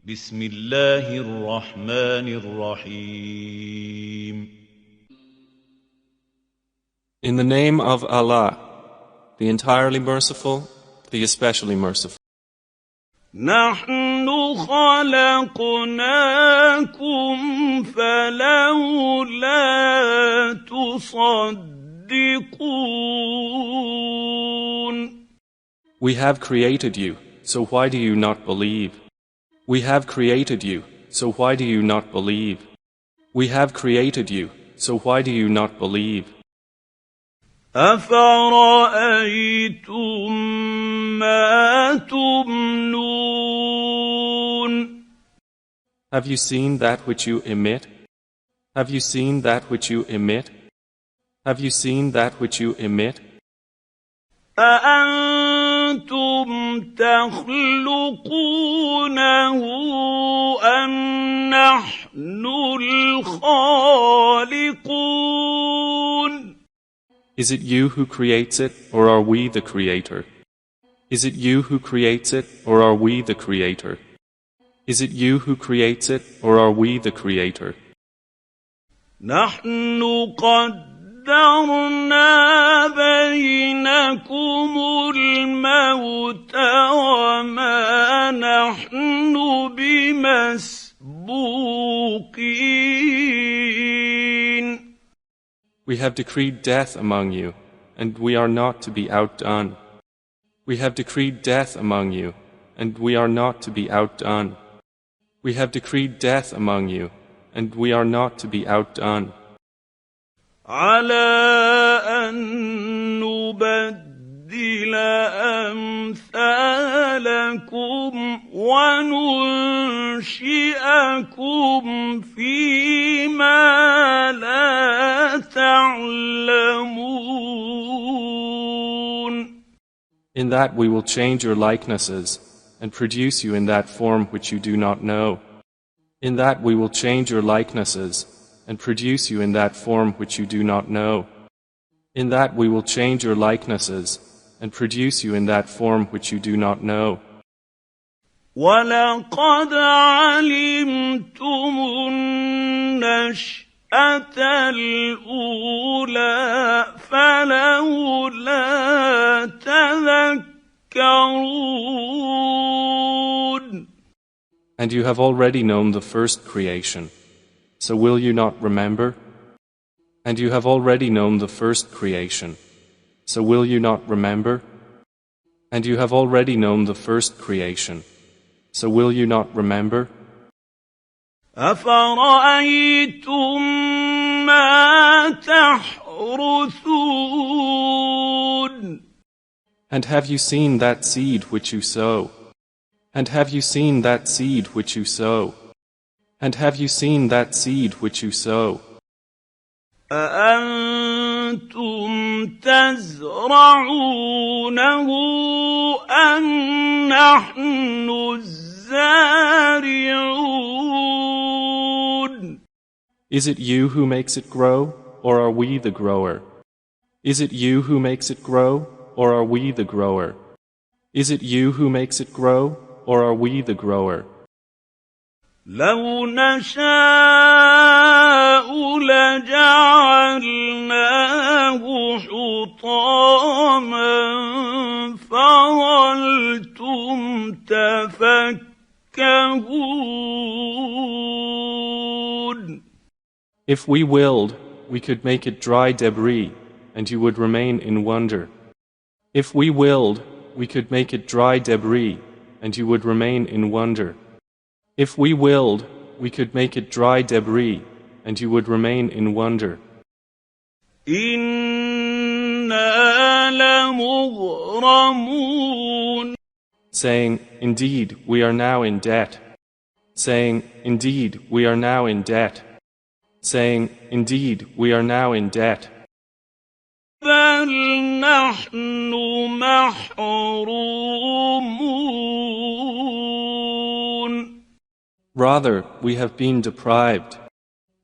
بسم الله الرحمن الرحيم. In the name of Allah, the entirely merciful, the especially merciful. نحن خلقناكم فلولا تصدقون. We have created you, so why do you not believe? We have created you, so why do you not believe? We have created you, so why do you not believe? أفرأيتم ما تمنون. Have you seen that which you emit? Have you seen that which you emit? Have you seen that which you emit? أأنتم تخلقونه أم نحن الخالقون. Is it you who creates it, or are we the creator? Is it you who creates it, or are we the creator? Is it you who creates it, or are we the creator? نحن قدرنا بينكم الموت وما نحن بمسبوقين. We have decreed death among you, and we are not to be outdone. We have decreed death among you, and we are not to be outdone. We have decreed death among you, and we are not to be outdone. على أن نبدل أمثالكم وننشئكم فيما لا تعلمون. In that we will change your likenesses and produce you in that form which you do not know. In that we will change your likenesses and produce you in that form which you do not know. In that we will change your likenesses and produce you in that form which you do not know. وَلَقَدْ عَلِمْتُمُ النَّشْأَةَ الْأُولَىٰ فَلَوْلَا تَذَكَّرُونَ. And you have already known the first creation, so will you not remember? And you have already known the first creation, so will you not remember? And you have already known the first creation, so will you not remember? أَفَرَأَيْتُم مَّا تَحْرُثُونَ. And have you seen that seed which you sow? And have you seen that seed which you sow? And have you seen that seed which you sow? أَأَنتُمْ تَزْرَعُونَهُ أَمْ نَحْنُ الزَّارِعُونَ. Is it you who makes it grow, or are we the grower? Is it you who makes it grow, or are we the grower? Is it you who makes it grow, or are we the grower? لو نشاء لجعلناه حطاما فظلتم تفكهون. If we willed, we could make it dry debris, and you would remain in wonder. If we willed, we could make it dry debris, and you would remain in wonder. If we willed, we could make it dry debris, and you would remain in wonder. إِنَّا لَمُغْرَمُونَ. Saying, indeed, we are now in debt. Saying, indeed, we are now in debt. Saying, indeed, we are now in debt. بَلْ نَحْنُ مَحْرُومُونَ. Rather, we have been deprived.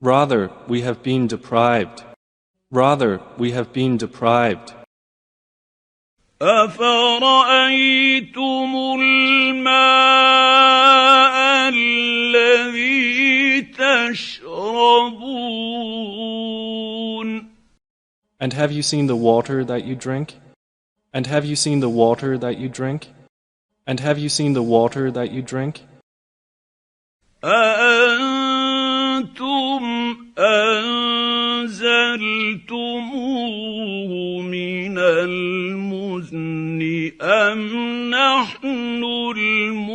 Rather, we have been deprived. Rather, we have been deprived. أَفَرَأَيْتُمُ الْمَاءَ And have you seen the water that you drink? And have you seen the water that you drink? And have you seen the water that you drink? أأنتم أنزلتموه من المزن أم نحن المنزلون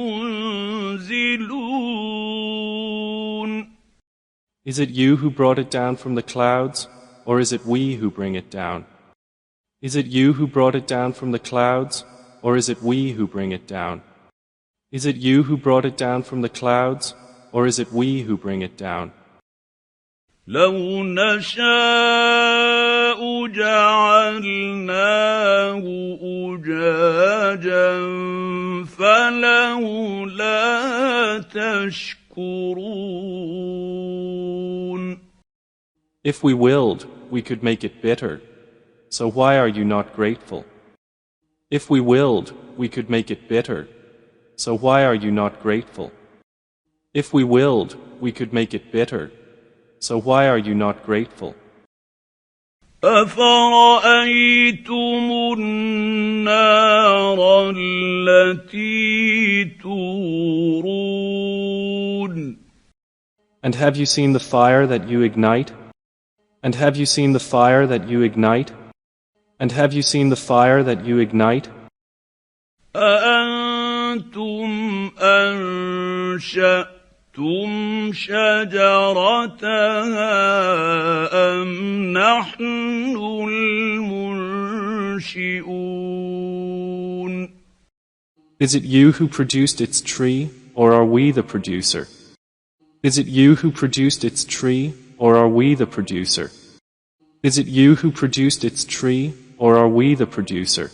Is it you who brought it down from the clouds, or is it we who bring it down? Is it you who brought it down from the clouds, or is it we who bring it down? Is it you who brought it down from the clouds, or is it we who bring it down? لو نشاء جعلناه أجاجا فلولا تشكرون If we willed, we could make it bitter. So why are you not grateful? If we willed, we could make it bitter. So why are you not grateful? If we willed, we could make it bitter. So why are you not grateful? أفرأيتم النار التي تورون And have you seen the fire that you ignite? And have you seen the fire that you ignite? And have you seen the fire that you ignite? أأنتم أنشأتم شجرتها أم نحن المنشئون Is it you who produced its tree, or are we the producer? Is it you who produced its tree, or are we the producer? Is it you who produced its tree, or are we the producer?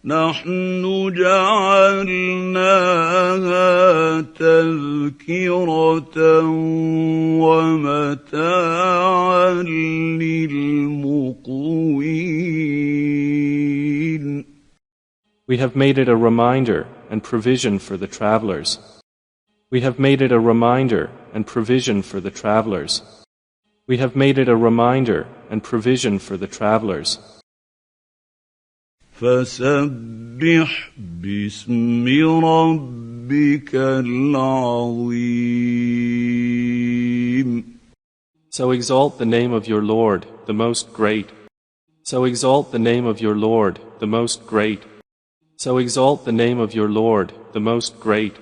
نحن جعلناها تذكرة ومتاعا للمقوين We have made it a reminder and provision for the travelers. We have made it a reminder and provision for the travelers. We have made it a reminder and provision for the travelers. فسبح باسم ربك العظيم So exalt the name of your Lord, the most great. So exalt the name of your Lord, the most great. So exalt the name of your Lord, the most great.